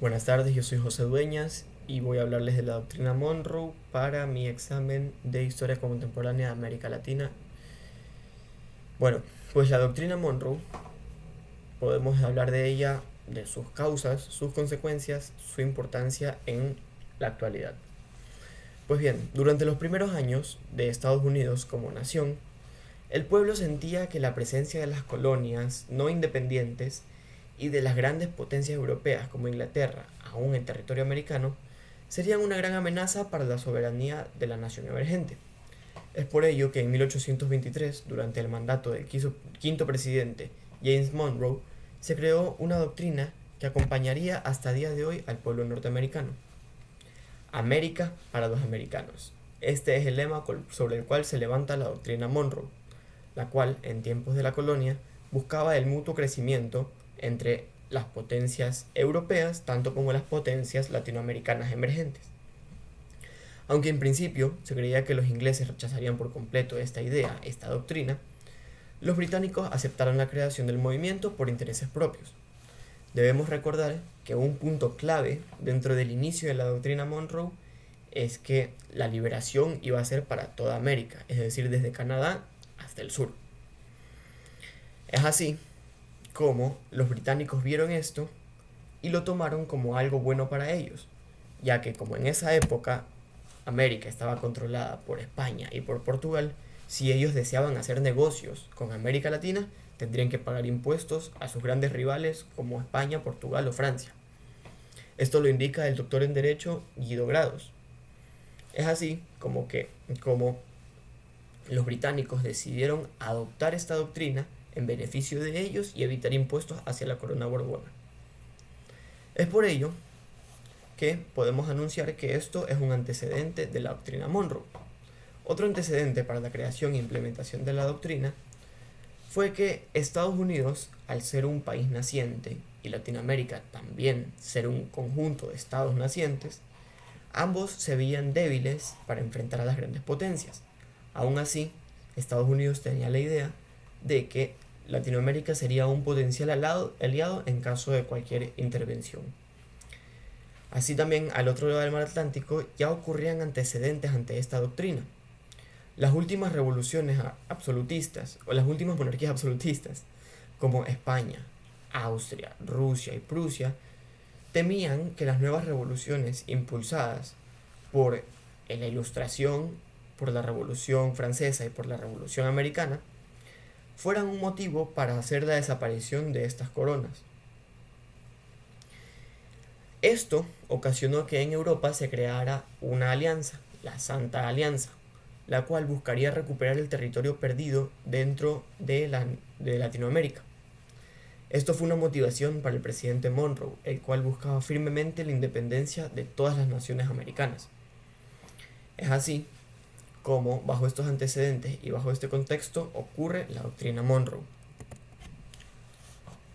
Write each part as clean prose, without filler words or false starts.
Buenas tardes, yo soy José Dueñas y voy a hablarles de la doctrina Monroe para mi examen de Historia Contemporánea de América Latina. Bueno, pues la doctrina Monroe, podemos hablar de ella, de sus causas, sus consecuencias, su importancia en la actualidad. Pues bien, durante los primeros años de Estados Unidos como nación, el pueblo sentía que la presencia de las colonias no independientes y de las grandes potencias europeas como Inglaterra, aún en territorio americano, serían una gran amenaza para la soberanía de la nación emergente. Es por ello que en 1823, durante el mandato del quinto presidente James Monroe, se creó una doctrina que acompañaría hasta el día de hoy al pueblo norteamericano. América para los americanos. Este es el lema sobre el cual se levanta la doctrina Monroe, la cual, en tiempos de la colonia, buscaba el mutuo crecimiento entre las potencias europeas, tanto como las potencias latinoamericanas emergentes. Aunque en principio se creía que los ingleses rechazarían por completo esta idea, esta doctrina, los británicos aceptaron la creación del movimiento por intereses propios. Debemos recordar que un punto clave dentro del inicio de la doctrina Monroe es que la liberación iba a ser para toda América, es decir, desde Canadá hasta el sur. Es así como los británicos vieron esto y lo tomaron como algo bueno para ellos, ya que como en esa época América estaba controlada por España y por Portugal, si ellos deseaban hacer negocios con América Latina, tendrían que pagar impuestos a sus grandes rivales como España, Portugal o Francia. Esto lo indica el doctor en Derecho Guido Grados. Es así como los británicos decidieron adoptar esta doctrina en beneficio de ellos y evitar impuestos hacia la corona borbona. Es por ello que podemos anunciar que esto es un antecedente de la doctrina Monroe. Otro antecedente para la creación e implementación de la doctrina fue que Estados Unidos, al ser un país naciente y Latinoamérica también ser un conjunto de estados nacientes, ambos se veían débiles para enfrentar a las grandes potencias. Aún así, Estados Unidos tenía la idea de que Latinoamérica sería un potencial aliado en caso de cualquier intervención. Así también, al otro lado del mar Atlántico ya ocurrían antecedentes ante esta doctrina. Las últimas revoluciones absolutistas o las últimas monarquías absolutistas, como España, Austria, Rusia y Prusia, temían que las nuevas revoluciones impulsadas por la Ilustración, por la Revolución Francesa y por la Revolución Americana fueran un motivo para hacer la desaparición de estas coronas. Esto ocasionó que en Europa se creara una alianza, la Santa Alianza, la cual buscaría recuperar el territorio perdido dentro de Latinoamérica. Esto fue una motivación para el presidente Monroe, el cual buscaba firmemente la independencia de todas las naciones americanas. Es así como, bajo estos antecedentes y bajo este contexto, ocurre la doctrina Monroe.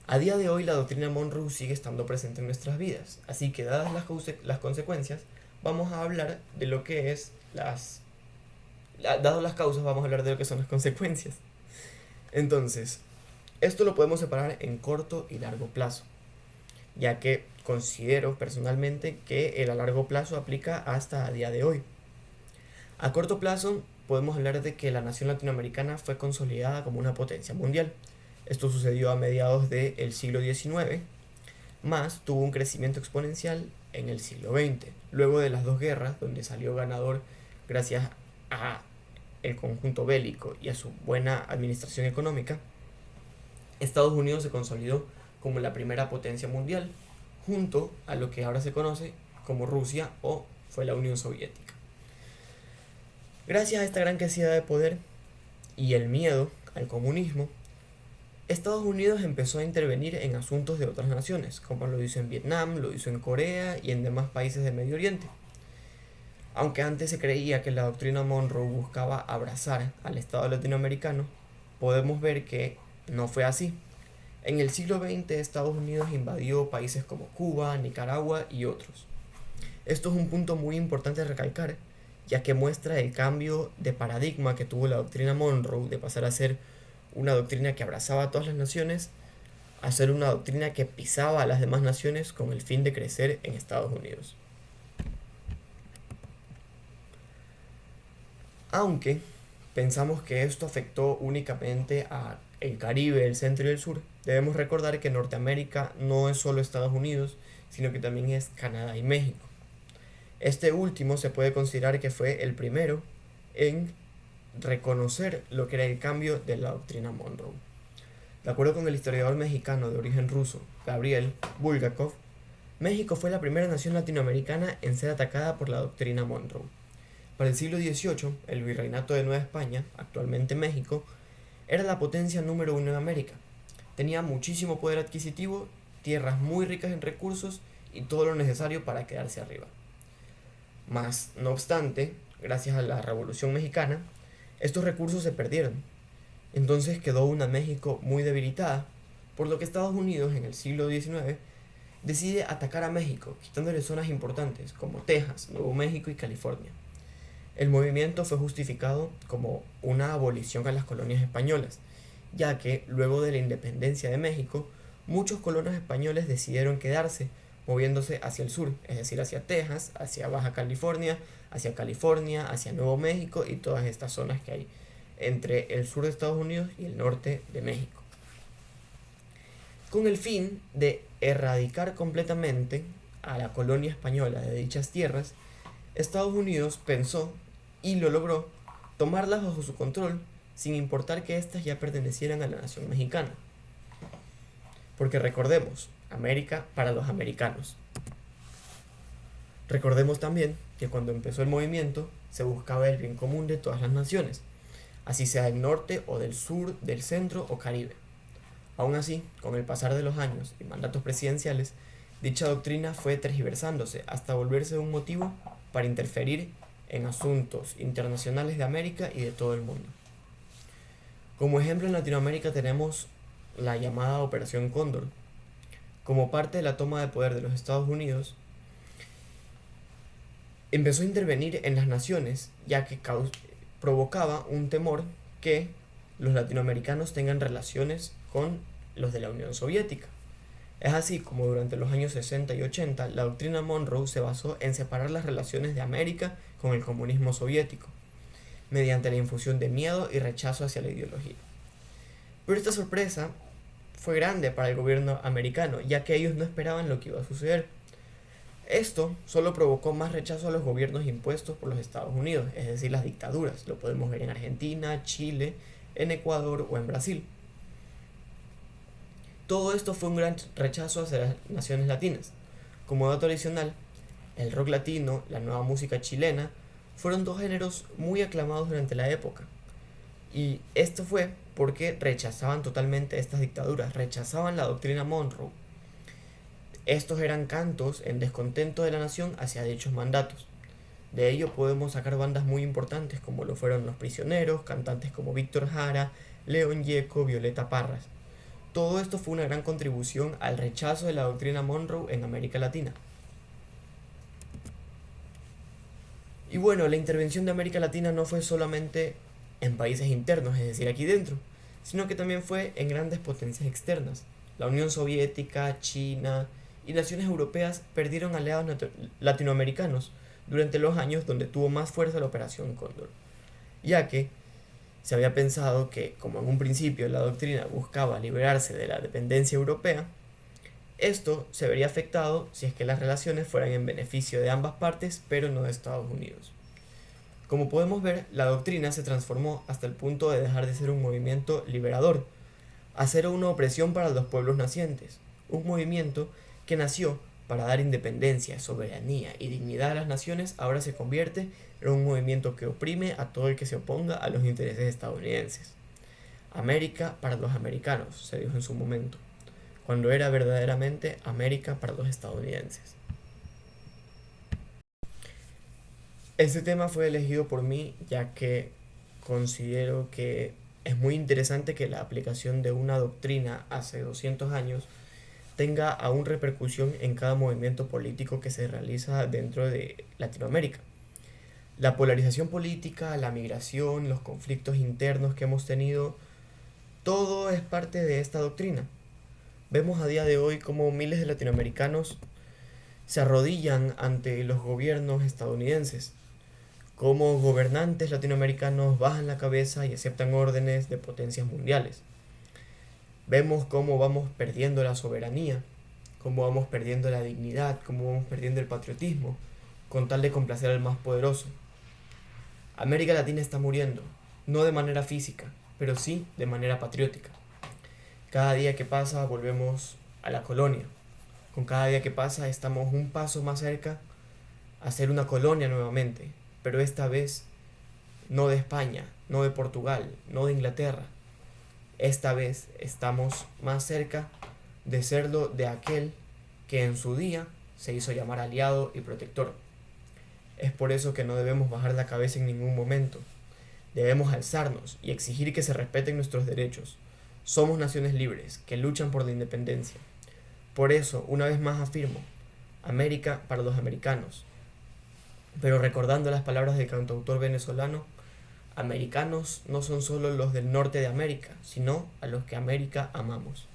A día de hoy la doctrina Monroe sigue estando presente en nuestras vidas, así que dadas las consecuencias, vamos a hablar de lo que es dadas las causas, vamos a hablar de lo que son las consecuencias. Entonces, esto lo podemos separar en corto y largo plazo, ya que considero personalmente que el a largo plazo aplica hasta a día de hoy. A corto plazo podemos hablar de que la nación latinoamericana fue consolidada como una potencia mundial. Esto sucedió a mediados del siglo XIX, más tuvo un crecimiento exponencial en el siglo XX, luego de las dos guerras, donde salió ganador gracias a el conjunto bélico y a su buena administración económica. Estados Unidos se consolidó como la primera potencia mundial, junto a lo que ahora se conoce como Rusia o fue la Unión Soviética. Gracias a esta gran cantidad de poder y el miedo al comunismo, Estados Unidos empezó a intervenir en asuntos de otras naciones, como lo hizo en Vietnam, lo hizo en Corea y en demás países del Medio Oriente. Aunque antes se creía que la doctrina Monroe buscaba abrazar al Estado latinoamericano, podemos ver que no fue así. En el siglo XX Estados Unidos invadió países como Cuba, Nicaragua y otros. Esto es un punto muy importante de recalcar, ya que muestra el cambio de paradigma que tuvo la doctrina Monroe de pasar a ser una doctrina que abrazaba a todas las naciones a ser una doctrina que pisaba a las demás naciones con el fin de crecer en Estados Unidos. Aunque pensamos que esto afectó únicamente a el Caribe, el centro y el sur, debemos recordar que Norteamérica no es solo Estados Unidos, sino que también es Canadá y México. Este último se puede considerar que fue el primero en reconocer lo que era el cambio de la doctrina Monroe. De acuerdo con el historiador mexicano de origen ruso, Gabriel Bulgakov, México fue la primera nación latinoamericana en ser atacada por la doctrina Monroe. Para el siglo XVIII, el virreinato de Nueva España, actualmente México, era la potencia número uno en América. Tenía muchísimo poder adquisitivo, tierras muy ricas en recursos y todo lo necesario para quedarse arriba. Mas, no obstante, gracias a la Revolución Mexicana, estos recursos se perdieron. Entonces quedó una México muy debilitada, por lo que Estados Unidos en el siglo XIX decide atacar a México, quitándole zonas importantes como Texas, Nuevo México y California. El movimiento fue justificado como una abolición a las colonias españolas, ya que luego de la independencia de México, muchos colonos españoles decidieron quedarse, moviéndose hacia el sur, es decir, hacia Texas, hacia Baja California, hacia Nuevo México y todas estas zonas que hay entre el sur de Estados Unidos y el norte de México. Con el fin de erradicar completamente a la colonia española de dichas tierras, Estados Unidos pensó, y lo logró, tomarlas bajo su control sin importar que éstas ya pertenecieran a la nación mexicana. Porque recordemos, América para los americanos. Recordemos también que cuando empezó el movimiento se buscaba el bien común de todas las naciones, así sea del norte o del sur, del centro o Caribe. Aún así, con el pasar de los años y mandatos presidenciales, dicha doctrina fue tergiversándose hasta volverse un motivo para interferir en asuntos internacionales de América y de todo el mundo. Como ejemplo, en Latinoamérica tenemos la llamada Operación Cóndor. Como parte de la toma de poder de los Estados Unidos, empezó a intervenir en las naciones, ya que provocaba un temor que los latinoamericanos tengan relaciones con los de la Unión Soviética. Es así como durante los años 60 y 80 la doctrina Monroe se basó en separar las relaciones de América con el comunismo soviético, mediante la infusión de miedo y rechazo hacia la ideología. Pero esta sorpresa fue grande para el gobierno americano, ya que ellos no esperaban lo que iba a suceder. Esto solo provocó más rechazo a los gobiernos impuestos por los Estados Unidos, es decir, las dictaduras. Lo podemos ver en Argentina, Chile, en Ecuador o en Brasil. Todo esto fue un gran rechazo hacia las naciones latinas. Como dato adicional, el rock latino, la nueva música chilena, fueron dos géneros muy aclamados durante la época. Y esto fue porque rechazaban totalmente estas dictaduras, rechazaban la doctrina Monroe. Estos eran cantos en descontento de la nación hacia dichos mandatos. De ello podemos sacar bandas muy importantes como lo fueron Los Prisioneros, cantantes como Víctor Jara, León Gieco, Violeta Parras. Todo esto fue una gran contribución al rechazo de la doctrina Monroe en América Latina. Y bueno, la intervención de América Latina no fue solamente en países internos, es decir, aquí dentro, sino que también fue en grandes potencias externas. La Unión Soviética, China y naciones europeas perdieron aliados latinoamericanos durante los años donde tuvo más fuerza la Operación Cóndor, ya que se había pensado que, como en un principio la doctrina buscaba liberarse de la dependencia europea, esto se vería afectado si es que las relaciones fueran en beneficio de ambas partes, pero no de Estados Unidos. Como podemos ver, la doctrina se transformó hasta el punto de dejar de ser un movimiento liberador, a ser una opresión para los pueblos nacientes, un movimiento que nació para dar independencia, soberanía y dignidad a las naciones, ahora se convierte en un movimiento que oprime a todo el que se oponga a los intereses estadounidenses. América para los americanos, se dijo en su momento, cuando era verdaderamente América para los estadounidenses. Este tema fue elegido por mí ya que considero que es muy interesante que la aplicación de una doctrina hace 200 años tenga aún repercusión en cada movimiento político que se realiza dentro de Latinoamérica. La polarización política, la migración, los conflictos internos que hemos tenido, todo es parte de esta doctrina. Vemos a día de hoy como miles de latinoamericanos se arrodillan ante los gobiernos estadounidenses, como gobernantes latinoamericanos bajan la cabeza y aceptan órdenes de potencias mundiales. Vemos cómo vamos perdiendo la soberanía, cómo vamos perdiendo la dignidad, cómo vamos perdiendo el patriotismo, con tal de complacer al más poderoso. América Latina está muriendo, no de manera física, pero sí de manera patriótica. Cada día que pasa volvemos a la colonia. Con cada día que pasa estamos un paso más cerca a ser una colonia nuevamente, pero esta vez no de España, no de Portugal, no de Inglaterra. Esta vez estamos más cerca de serlo de aquel que en su día se hizo llamar aliado y protector. Es por eso que no debemos bajar la cabeza en ningún momento. Debemos alzarnos y exigir que se respeten nuestros derechos. Somos naciones libres que luchan por la independencia. Por eso, una vez más afirmo, América para los americanos. Pero recordando las palabras del cantautor venezolano, americanos no son solo los del norte de América, sino a los que América amamos.